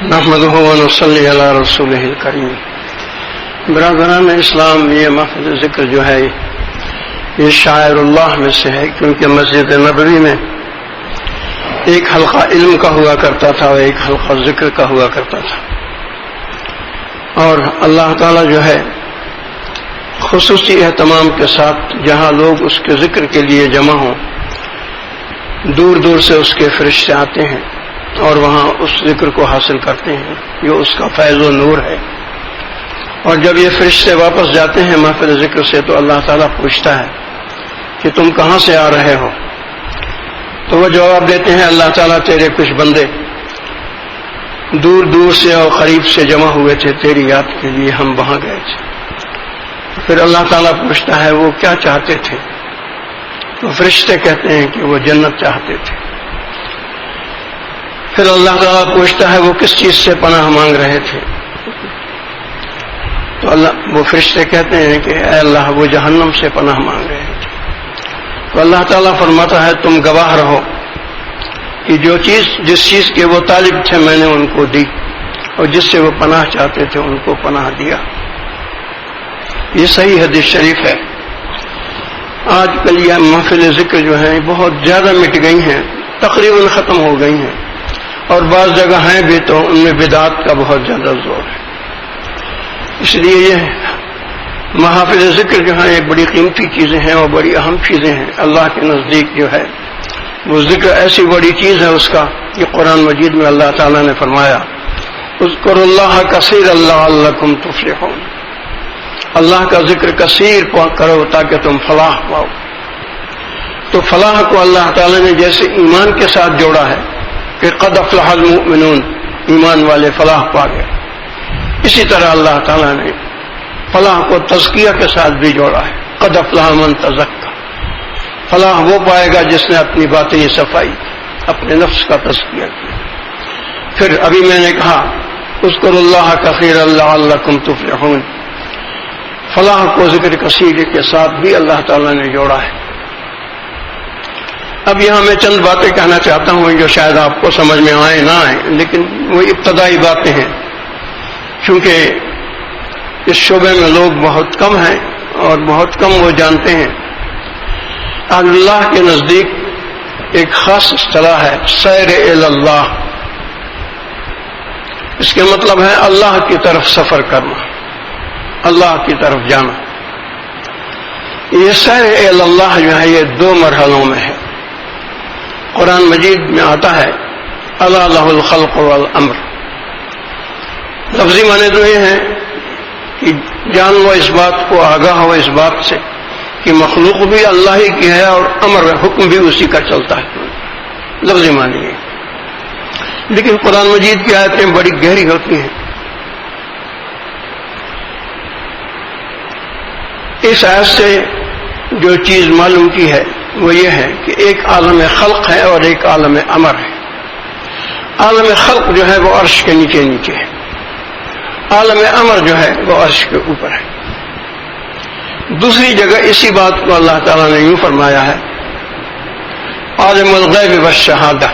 نحمده ونصلی علی رسولہ الکریم. برادران اسلام، یہ محفل ذکر جو ہے یہ شاعر اللہ میں سے ہے، کیونکہ مسجد نبوی میں ایک حلقہ علم کا ہوا کرتا تھا اور ایک حلقہ ذکر کا ہوا کرتا تھا، اور اللہ تعالی جو ہے خصوصی اہتمام کے ساتھ جہاں لوگ اس کے ذکر کے لیے جمع ہوں، دور دور سے اس کے فرشتے آتے ہیں اور وہاں اس ذکر کو حاصل کرتے ہیں، جو اس کا فیض و نور ہے. اور جب یہ فرشتے واپس جاتے ہیں محفل ذکر سے تو اللہ تعالیٰ پوچھتا ہے کہ تم کہاں سے آ رہے ہو؟ تو وہ جواب دیتے ہیں اللہ تعالیٰ تیرے کچھ بندے دور دور سے اور قریب سے جمع ہوئے تھے تیری یاد کے لیے، ہم وہاں گئے تھے. پھر اللہ تعالیٰ پوچھتا ہے وہ کیا چاہتے تھے؟ تو فرشتے کہتے ہیں کہ وہ جنت چاہتے تھے. پھر اللہ تعالیٰ پوچھتا ہے وہ کس چیز سے پناہ مانگ رہے تھے؟ تو وہ فرشتے کہتے ہیں کہ اے اللہ وہ جہنم سے پناہ مانگ رہے تھے. تو اللہ تعالیٰ فرماتا ہے تم گواہ رہو کہ جس چیز کے وہ طالب تھے میں نے ان کو دی، اور جس سے وہ پناہ چاہتے تھے ان کو پناہ دیا. یہ صحیح حدیث شریف ہے. آج کل یہ محفل ذکر جو ہیں بہت زیادہ مٹ گئی ہیں، تقریباً ختم ہو گئی ہیں، اور بعض جگہ ہیں بھی تو ان میں بدعت کا بہت زیادہ زور ہے. اس لیے یہ محافل ذکر جو ہیں ایک بڑی قیمتی چیزیں ہیں اور بڑی اہم چیزیں ہیں. اللہ کے نزدیک جو ہے وہ ذکر ایسی بڑی چیز ہے اس کا کہ قرآن مجید میں اللہ تعالیٰ نے فرمایا اذکروا اللہ کثیر لعلکم تفلحون. اللہ کا ذکر کثیر کرو تاکہ تم فلاح پاؤ. تو فلاح کو اللہ تعالیٰ نے جیسے ایمان کے ساتھ جوڑا ہے کہ قد افلح المؤمنون، ایمان والے فلاح پا گئے، اسی طرح اللہ تعالیٰ نے فلاح کو تزکیہ کے ساتھ بھی جوڑا ہے. قد افلح من تزکا، فلاح وہ پائے گا جس نے اپنی باطنی صفائی، اپنے نفس کا تزکیہ کیا. پھر ابھی میں نے کہا اذکروا اللہ کثیرا لعلکم تفلحون، فلاح کو ذکر کثیر کے ساتھ بھی اللہ تعالیٰ نے جوڑا ہے. اب یہاں میں چند باتیں کہنا چاہتا ہوں جو شاید آپ کو سمجھ میں آئے نہ آئے، لیکن وہ ابتدائی باتیں ہیں، کیونکہ اس شعبے میں لوگ بہت کم ہیں اور بہت کم وہ جانتے ہیں. اللہ کے نزدیک ایک خاص اصطلاح ہے سیر الی اللہ. اس کے مطلب ہے اللہ کی طرف سفر کرنا، اللہ کی طرف جانا. یہ سیر الی اللہ جو ہے یہ دو مرحلوں میں ہے. قرآن مجید میں آتا ہے الا لہ الخلق والامر. لفظی معنی تو یہ ہے کہ جان لو اس بات کو، آگاہ ہو اس بات سے کہ مخلوق بھی اللہ ہی کی ہے اور امر حکم بھی اسی کا چلتا ہے. لفظی معنی ہے، لیکن قرآن مجید کی آیتیں بڑی گہری ہوتی ہیں. اس آیت سے جو چیز معلوم کی ہے وہ یہ ہے کہ ایک عالم خلق ہے اور ایک عالم امر ہے. عالم خلق جو ہے وہ عرش کے نیچے نیچے ہے، عالم امر جو ہے وہ عرش کے اوپر ہے. دوسری جگہ اسی بات کو اللہ تعالیٰ نے یوں فرمایا ہے عالم الغیب والشہادہ،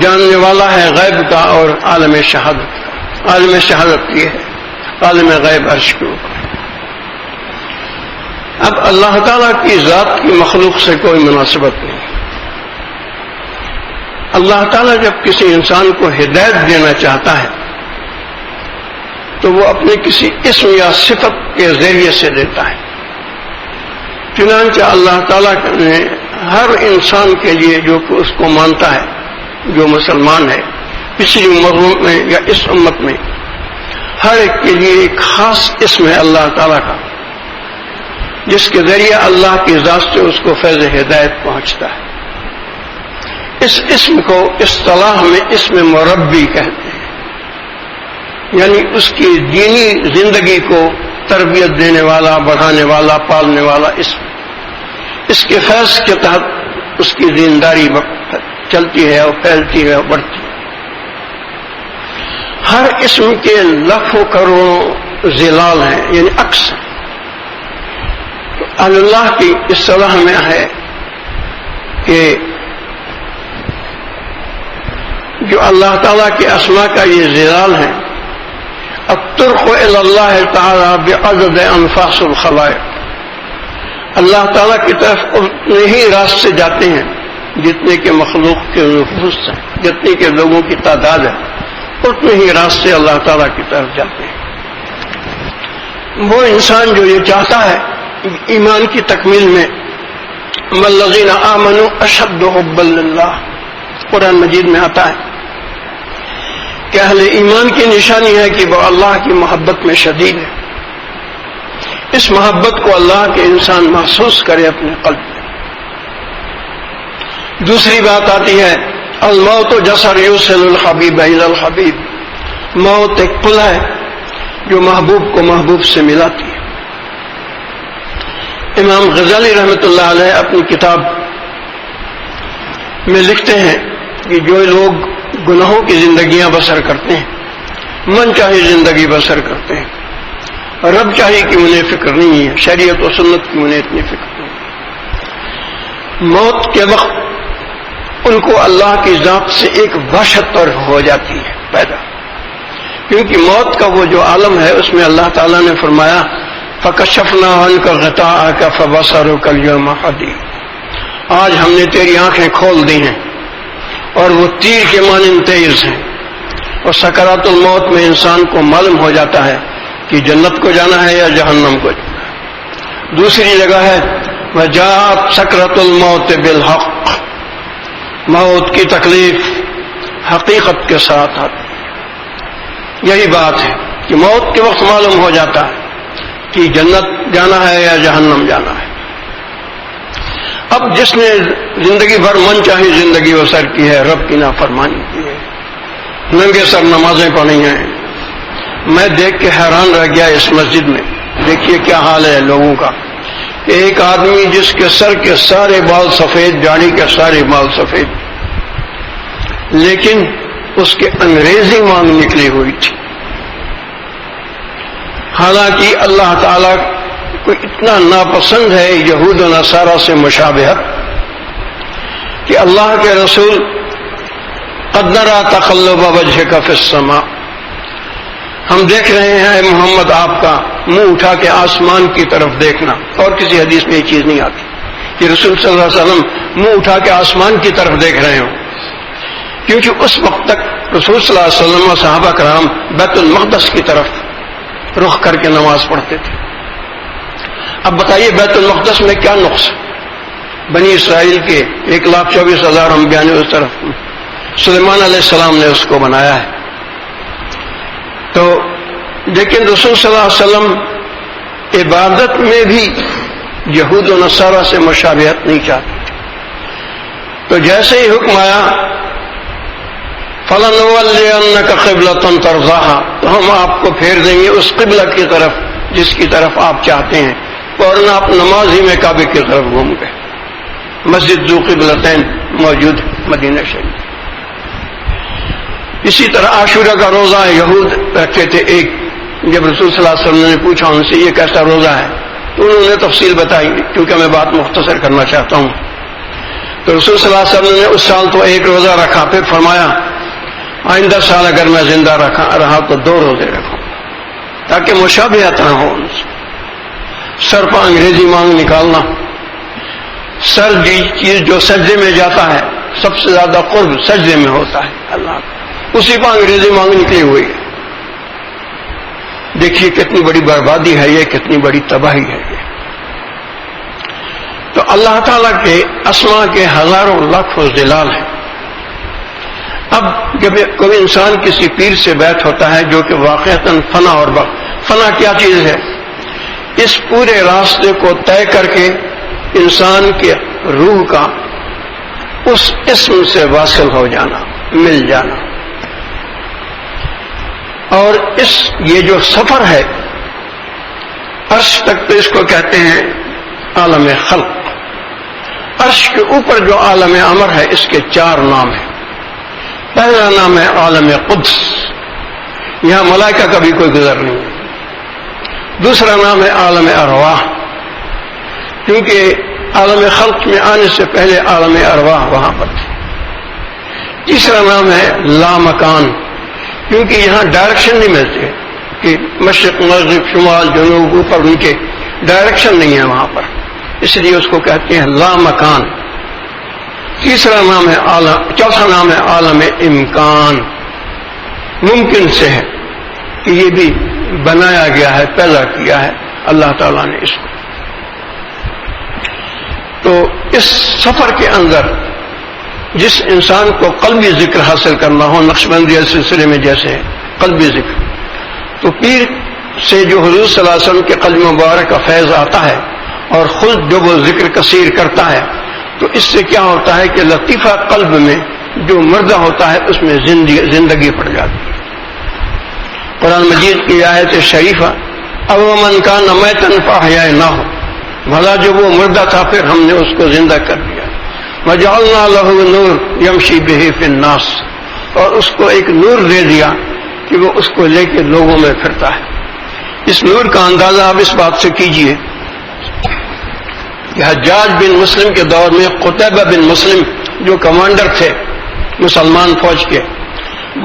جاننے والا ہے غیب کا اور عالم شہادت کا. عالم شہادت یہ ہے، عالم غیب عرش کے اوپر ہے. اب اللہ تعالیٰ کی ذات کی مخلوق سے کوئی مناسبت نہیں. اللہ تعالیٰ جب کسی انسان کو ہدایت دینا چاہتا ہے تو وہ اپنے کسی اسم یا صفت کے ذریعے سے دیتا ہے. چنانچہ اللہ تعالیٰ نے ہر انسان کے لیے جو کہ اس کو مانتا ہے، جو مسلمان ہے، پچھلی امتوں میں یا اس امت میں، ہر ایک کے لیے ایک خاص اسم ہے اللہ تعالیٰ کا، جس کے ذریعے اللہ کی ذات سے اس کو فیض ہدایت پہنچتا ہے. اس اسم کو اصطلاح میں اسم مربی کہتے ہیں، یعنی اس کی دینی زندگی کو تربیت دینے والا، بڑھانے والا، پالنے والا اسم. اس کے فیض کے تحت اس کی دینداری چلتی ہے اور پھیلتی ہے اور بڑھتی ہے. ہر اسم کے لاکھوں کروڑوں ظلال ہیں، یعنی عکس. اللہ کی اصطلاح میں ہے کہ جو اللہ تعالیٰ کے اسماء کا یہ ظلال ہے، الطرق الی اللہ تعالیٰ بعدد انفاس الخلائق، اللہ تعالیٰ کی طرف اتنے ہی راستے جاتے ہیں جتنے کے مخلوق کے نفوس ہیں، جتنے کے لوگوں کی تعداد ہے، اتنے ہی راستے اللہ تعالیٰ کی طرف جاتے ہیں۔ وہ انسان جو یہ چاہتا ہے ایمان کی تکمیل میں، والذین آمنوا اشد حبا للہ، قرآن مجید میں آتا ہے کہ اہل ایمان کی نشانی ہے کہ وہ اللہ کی محبت میں شدید ہے۔ اس محبت کو اللہ کے انسان محسوس کرے اپنے قلب میں۔ دوسری بات آتی ہے الموت جسر یوصل الحبیب الی الحبیب، موت ایک پل ہے جو محبوب کو محبوب سے ملاتی ہے۔ امام غزالی رحمۃ اللہ علیہ اپنی کتاب میں لکھتے ہیں کہ جو لوگ گناہوں کی زندگیاں بسر کرتے ہیں، من چاہے زندگی بسر کرتے ہیں، رب چاہے کہ انہیں فکر نہیں ہے، شریعت و سنت کی انہیں اتنی فکر نہیں ہے، موت کے وقت ان کو اللہ کی ذات سے ایک وحشت اور ہو جاتی ہے پیدا، کیونکہ موت کا وہ جو عالم ہے اس میں اللہ تعالیٰ نے فرمایا فَكَشَفْنَا عَنْكَ غِطَاءَكَ فَبَصَرُكَ الْيَوْمَ حَدِيدٌ، آج ہم نے تیری آنکھیں کھول دی ہیں اور وہ تیر کے مانند تیز ہیں۔ اور سکرات الموت میں انسان کو معلوم ہو جاتا ہے کہ جنت کو جانا ہے یا جہنم کو جانا ہے۔ دوسری جگہ ہے وَجَاءَتْ سَكْرَةُ الْمَوْتِ بِالْحَقِّ، موت کی تکلیف حقیقت کے ساتھ آتی ہے۔ یہی بات ہے کہ موت کے وقت معلوم ہو جاتا ہے کہ جنت جانا ہے یا جہنم جانا ہے۔ اب جس نے زندگی بھر من چاہی زندگی بسر کی ہے، رب کی نافرمانی کی ہے، ننگے سر نمازیں پڑھی ہیں، میں دیکھ کے حیران رہ گیا اس مسجد میں، دیکھیے کیا حال ہے لوگوں کا۔ ایک آدمی جس کے سر کے سارے بال سفید، داڑھی کے سارے بال سفید، لیکن اس کے انگریزی مانگ نکلی ہوئی تھی۔ حالانکہ اللہ تعالیٰ کو اتنا ناپسند ہے یہود و نصارہ سے مشابہت کہ اللہ کے رسول قد نرى تقلب وجهك في السماء، ہم دیکھ رہے ہیں محمد آپ کا منہ اٹھا کے آسمان کی طرف دیکھنا، اور کسی حدیث میں یہ چیز نہیں آتی کہ رسول صلی اللہ علیہ وسلم منہ اٹھا کے آسمان کی طرف دیکھ رہے ہوں، کیونکہ اس وقت تک رسول صلی اللہ علیہ وسلم و صحابہ کرام بیت المقدس کی طرف رخ کر کے نماز پڑھتے تھے۔ اب بتائیے بیت المقدس میں کیا نقص؟ بنی اسرائیل کے 1,24,000 انبیاء نے اس طرف، سلیمان علیہ السلام نے اس کو بنایا ہے۔ تو لیکن رسول صلی اللہ علیہ وسلم عبادت میں بھی یہود و نصارہ سے مشابہت نہیں چاہتے تھے۔ تو جیسے ہی حکم آیا فَلَنُوَلِّيَنَّكَ قِبْلَةً تَرْضَاهَا، تو ہم آپ کو پھیر دیں گے اس قبلہ کی طرف جس کی طرف آپ چاہتے ہیں، اور نہ آپ نماز ہی میں کعبے کی طرف گھوم گئے۔ مسجد ذو قبلتین موجود مدینہ شریف۔ اسی طرح عاشورہ کا روزہ یہود رکھتے تھے ایک، جب رسول صلی اللہ علیہ وسلم نے پوچھا ان سے یہ کیسا روزہ ہے تو انہوں نے تفصیل بتائی، کیونکہ میں بات مختصر کرنا چاہتا ہوں۔ تو رسول صلی اللہ علیہ وسلم نے اس سال تو ایک روزہ رکھا، پھر فرمایا آئندہ سال اگر میں زندہ رہا تو 2 روزے رکھوں تاکہ مشابہت نہ ہو ان سے۔ سر پر انگریزی مانگ نکالنا، سر چیز جو سجدے میں جاتا ہے سب سے زیادہ قرب سجدے میں ہوتا ہے اللہ کا، اسی پر انگریزی مانگ نکلی ہوئی ہے۔ دیکھیے کتنی بڑی بربادی ہے یہ، کتنی بڑی تباہی ہے یہ۔ تو اللہ تعالیٰ کے اسماء کے ہزاروں لاکھوں ذلال ہیں۔ اب جب کوئی انسان کسی پیر سے بیعت ہوتا ہے جو کہ واقعتاً فنا اور فنا کیا چیز ہے؟ اس پورے راستے کو طے کر کے انسان کے روح کا اس اسم سے واصل ہو جانا، مل جانا۔ اور یہ جو سفر ہے عرش تک، تو اس کو کہتے ہیں عالم خلق۔ عرش کے اوپر جو عالم امر ہے اس کے 4 نام ہیں۔ پہلا نام ہے عالم قدس، یہاں ملائکہ کا بھی کوئی گزر نہیں ہے۔ دوسرا نام ہے عالم ارواح، کیونکہ عالم خلق میں آنے سے پہلے عالم ارواح وہاں پر تھی۔ تیسرا نام ہے لامکان، کیونکہ یہاں ڈائریکشن نہیں ملتی کہ مشرق مغرب شمال جنوب اوپر نیچے، ڈائریکشن نہیں ہے وہاں پر، اس لیے اس کو کہتے ہیں لامکان۔ تیسرا نام ہے عالم، چوتھا نام ہے عالم امکان، ممکن سے ہے کہ یہ بھی بنایا گیا ہے، پیدا کیا ہے اللہ تعالیٰ نے اس کو۔ تو اس سفر کے اندر جس انسان کو قلبی ذکر حاصل کرنا ہو، نقشبندیہ سلسلے میں جیسے قلبی ذکر، تو پیر سے جو حضور صلی اللہ علیہ وسلم کے قلب مبارک کا فیض آتا ہے اور خود جب وہ ذکر کثیر کرتا ہے تو اس سے کیا ہوتا ہے کہ لطیفہ قلب میں جو مردہ ہوتا ہے اس میں زندگی پڑ جاتی ہے۔ قرآن مجید کی آیت شریفہ اب من کان میتا فاحییناہ، بھلا جو وہ مردہ تھا پھر ہم نے اس کو زندہ کر دیا، وجعلنا لہ نور یمشی بہ فی الناس، اور اس کو ایک نور دے دیا کہ وہ اس کو لے کے لوگوں میں پھرتا ہے۔ اس نور کا اندازہ آپ اس بات سے کیجئے کہ حجاج بن مسلم کے دور میں قتیبہ بن مسلم جو کمانڈر تھے مسلمان فوج کے،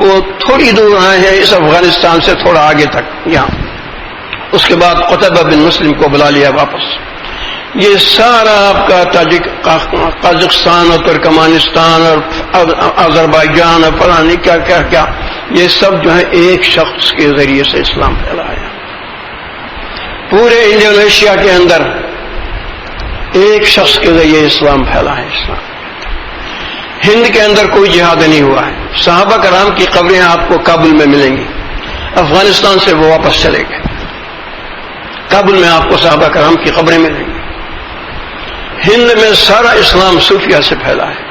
وہ تھوڑی دور آئے ہیں اس افغانستان سے تھوڑا آگے تک یہاں، اس کے بعد قتیبہ بن مسلم کو بلا لیا واپس۔ یہ سارا آپ کا قازقستان اور ترکمانستان اور آذربائیجان اور فلانی کیا کیا کیا، یہ سب جو ہے ایک شخص کے ذریعے سے اسلام پھیلایا۔ پورے انڈونیشیا کے اندر ایک شخص کے ذریعے اسلام پھیلا ہے۔ اسلام ہند کے اندر کوئی جہاد نہیں ہوا ہے۔ صحابہ کرام کی قبریں آپ کو کابل میں ملیں گی، افغانستان سے وہ واپس چلے گئے، کابل میں آپ کو صحابہ کرام کی قبریں ملیں گی۔ ہند میں سارا اسلام صوفیہ سے پھیلا ہے۔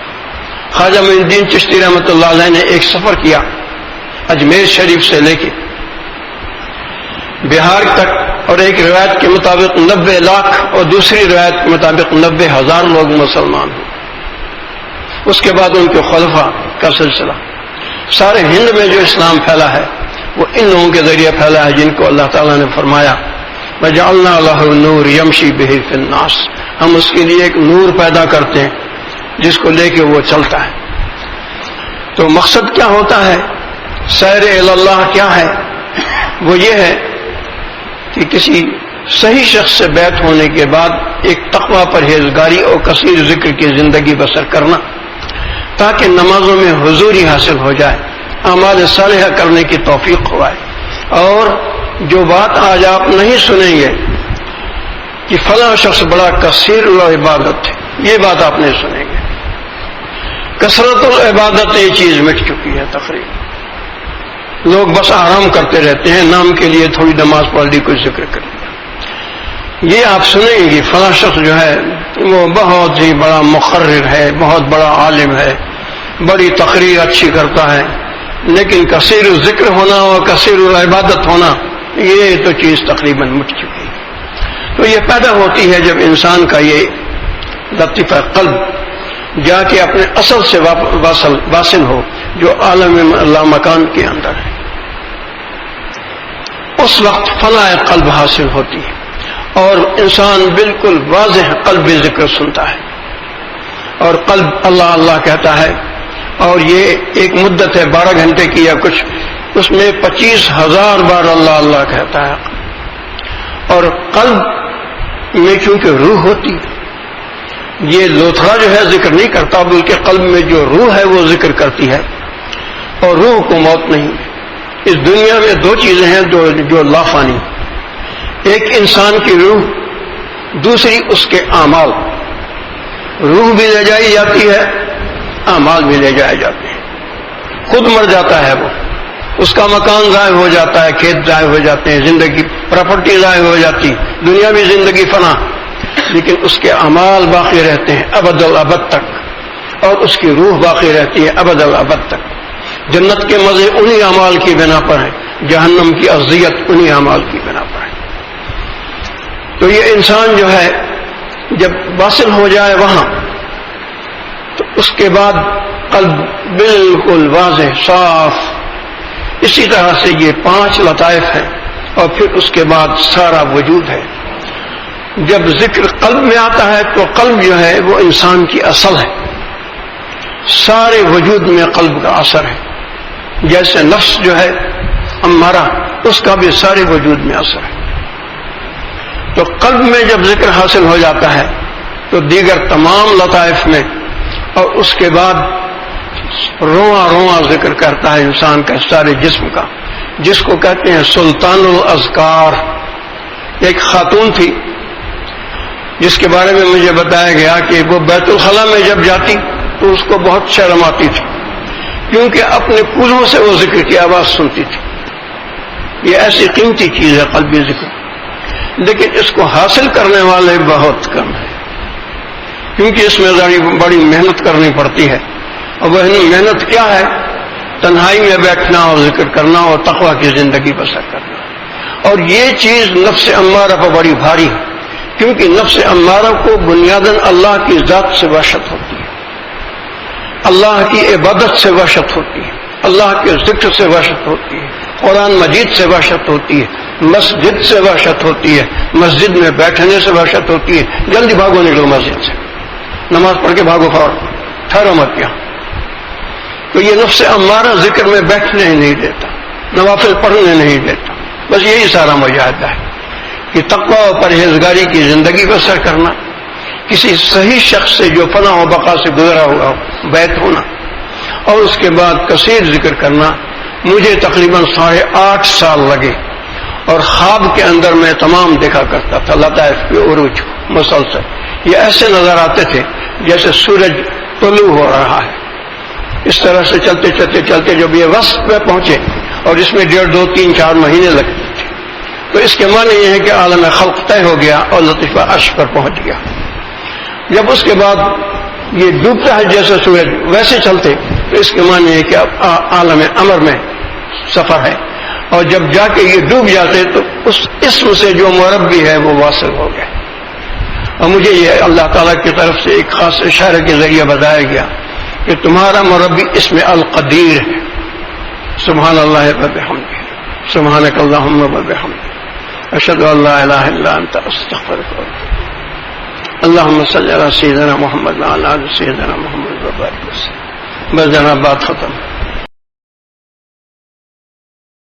خواجہ معین الدین چشتی رحمۃ اللہ علیہ نے ایک سفر کیا اجمیر شریف سے لے کے بہار تک، اور ایک روایت کے مطابق 90 لاکھ اور دوسری روایت کے مطابق 90,000 لوگ مسلمان ہوئے۔ اس کے بعد ان کے خلفاء کا سلسلہ، سارے ہند میں جو اسلام پھیلا ہے وہ ان لوگوں کے ذریعے پھیلا ہے جن کو اللہ تعالیٰ نے فرمایا وَجَعَلْنَا لَهُ نُورًا يَمْشِي بِهِ فِي النَّاسِ، ہم اس کے لیے ایک نور پیدا کرتے ہیں جس کو لے کے وہ چلتا ہے۔ تو مقصد کیا ہوتا ہے، سیر اللہ کیا ہے، وہ یہ ہے کہ کسی صحیح شخص سے بیعت ہونے کے بعد ایک تقوی پرہیزگاری اور کثیر ذکر کی زندگی بسر کرنا، تاکہ نمازوں میں حضوری حاصل ہو جائے، اعمال صالحہ کرنے کی توفیق ہوائے، اور جو بات آج آپ نہیں سنیں گے کہ فلاں شخص بڑا کثیر العبادت ہے، یہ بات آپ نہیں سنیں گے۔ کثرت العبادت یہ چیز مٹ چکی ہے تقریباً، لوگ بس آرام کرتے رہتے ہیں، نام کے لیے تھوڑی نماز پڑھ لی، کوئی ذکر کر لیا۔ یہ آپ سنیں گے فلاں شخص جو ہے وہ بہت ہی بڑا مقرر ہے، بہت بڑا عالم ہے، بڑی تقریر اچھی کرتا ہے، لیکن کثیر ذکر ہونا اور کثیر العبادت ہونا یہ تو چیز تقریباً مٹ چکی ہے۔ تو یہ پیدا ہوتی ہے جب انسان کا یہ لطیفہ قلب جا کے اپنے اصل سے واصل ہو جو عالم اللہ مکان کے اندر ہے، اس وقت فلاح قلب حاصل ہوتی ہے اور انسان بالکل واضح قلب ذکر سنتا ہے اور قلب اللہ اللہ کہتا ہے، اور یہ ایک مدت ہے 12 گھنٹے کی یا کچھ، اس میں 25,000 بار اللہ اللہ کہتا ہے۔ اور قلب میں چونکہ روح ہوتی، یہ لوتھڑا جو ہے ذکر نہیں کرتا، بلکہ قلب میں جو روح ہے وہ ذکر کرتی ہے، اور روح کو موت نہیں۔ اس دنیا میں 2 چیزیں ہیں جو لافانی، ایک انسان کی روح، دوسری اس کے اعمال۔ روح بھی لے جائی جاتی ہے، اعمال بھی لے جائے جاتے ہیں، خود مر جاتا ہے وہ، اس کا مکان ضائع ہو جاتا ہے، کھیت ضائع ہو جاتے ہیں، زندگی پراپرٹی ضائع ہو جاتی، دنیا بھی زندگی فنا، لیکن اس کے اعمال باقی رہتے ہیں ابد الابد تک، اور اس کی روح باقی رہتی ہے ابد الابد تک۔ جنت کے مزے انہی اعمال کی بنا پر ہیں، جہنم کی اذیت انہی اعمال کی بنا پر ہے۔ تو یہ انسان جو ہے جب واصل ہو جائے وہاں، تو اس کے بعد قلب بالکل واضح صاف، اسی طرح سے یہ 5 لطائف ہیں، اور پھر اس کے بعد سارا وجود ہے۔ جب ذکر قلب میں آتا ہے تو قلب جو ہے وہ انسان کی اصل ہے، سارے وجود میں قلب کا اثر ہے. جیسے نفس جو ہے امارہ، اس کا بھی سارے وجود میں اثر ہے. تو قلب میں جب ذکر حاصل ہو جاتا ہے تو دیگر تمام لطائف میں، اور اس کے بعد رواں رواں ذکر کرتا ہے انسان کا سارے جسم کا، جس کو کہتے ہیں سلطان الاذکار. ایک خاتون تھی جس کے بارے میں مجھے بتایا گیا کہ وہ بیت الخلاء میں جب جاتی تو اس کو بہت شرم آتی تھی، کیونکہ اپنے کوزوں سے وہ ذکر کی آواز سنتی تھی. یہ ایسی قیمتی چیز ہے قلبی ذکر، لیکن اس کو حاصل کرنے والے بہت کم ہیں، کیونکہ اس میں بڑی محنت کرنی پڑتی ہے. اور وہ محنت کیا ہے؟ تنہائی میں بیٹھنا اور ذکر کرنا اور تقوی کی زندگی بسر کرنا. اور یہ چیز نفس امارہ پر بڑی بھاری ہے، کیونکہ نفس امارہ کو بنیاداً اللہ کی ذات سے وحشت ہوتی ہے، اللہ کی عبادت سے وحشت ہوتی ہے، اللہ کے ذکر سے وحشت ہوتی ہے، قرآن مجید سے وحشت ہوتی ہے، مسجد سے وحشت ہوتی ہے، مسجد میں بیٹھنے سے وحشت ہوتی ہے. جلدی بھاگو نکلو مسجد سے، نماز پڑھ کے بھاگو فوراً، ٹھہرو مت کیا. تو یہ نفس امارہ ذکر میں بیٹھنے ہی نہیں دیتا، نوافل پڑھنے نہیں دیتا. بس یہی سارا مجاہدہ ہے کہ تقوی و پرہیزگاری کی زندگی بسر کرنا، کسی صحیح شخص سے جو فنا و بقا سے گزرا ہوا ہو بیت ہونا، اور اس کے بعد کثیر ذکر کرنا. مجھے تقریباً 8.5 سال لگے، اور خواب کے اندر میں تمام دیکھا کرتا تھا لطائف کے عروج مسلسل. یہ ایسے نظر آتے تھے جیسے سورج طلوع ہو رہا ہے. اس طرح سے چلتے چلتے چلتے جب یہ وسط پہ پہنچے، اور اس میں 1.5 2 3 4 مہینے لگتے تھے، تو اس کے معنی یہ ہے کہ عالم خلق طے ہو گیا اور لطیفہ عرش پر پہنچ گیا. جب اس کے بعد یہ ڈوبتا ہے جیسے سورج ویسے چلتے، تو اس کے معنی ہے کہ اب عالم امر میں سفر ہے. اور جب جا کے یہ ڈوب جاتے تو اس اسم سے جو مربی ہے وہ واصل ہو گئے. اور مجھے یہ اللہ تعالیٰ کی طرف سے ایک خاص اشارے کے ذریعے بتایا گیا کہ تمہارا مربی اسم القدیر ہے. سبحان اللہ وبحمدہ، سبحانک اللہم وبحمدک، اشہد ان لا الہ الا انت استغفرک و اتوب الیک. اللہم صلی علی سیدنا محمد وعلی آل سیدنا محمد وبارک وسلم. بس جناب بات ختم.